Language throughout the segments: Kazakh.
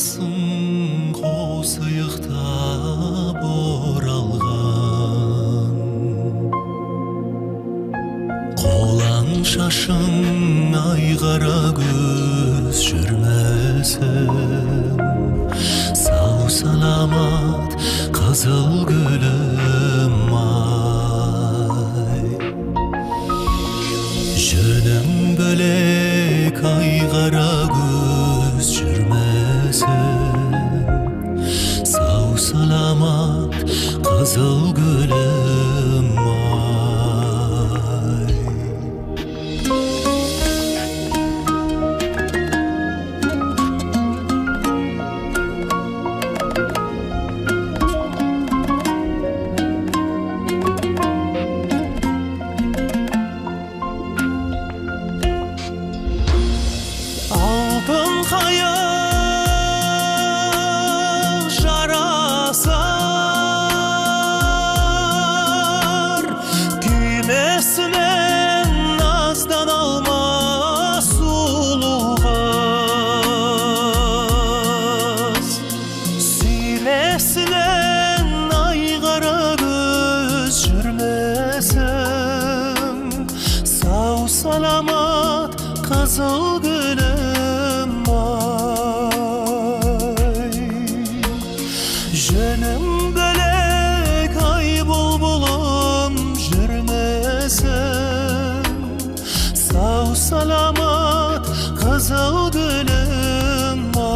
басың қосиықтап оралған, қолаң шашың ай қара көз жүрмесін, сау саламат қызыл гүлім ай. Жөнің бөлек ай қара көз жүрмесін, сау саламат қызыл гүлім ай. Алтын қайық жарасар, күймесімен наздан алмас сұлу қыз. Сүймесінен ай қара көз жүрмесін, сау саламат қызыл гүлім ай. Жөнің бөлек ай бұлбұлым жүрмесін, сау саламат қызыл гүлім ай.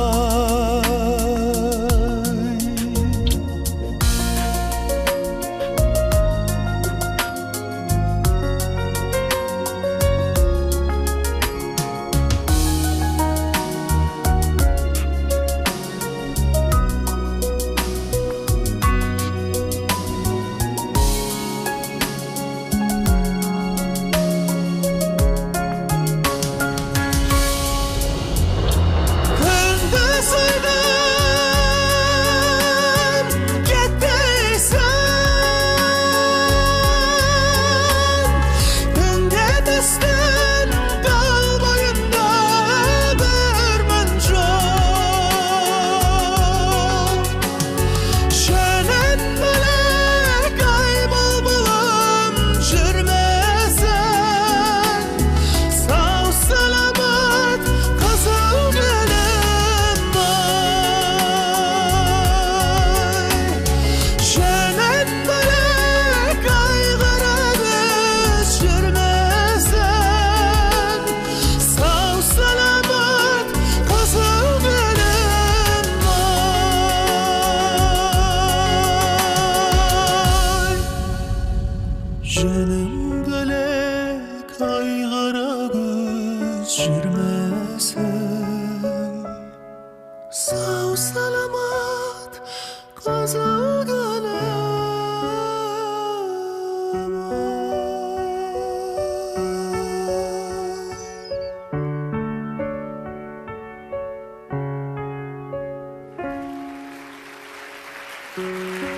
Жөнің бөлек ай қара көз жүрмесін, сау саламат қызыл гүлім ай.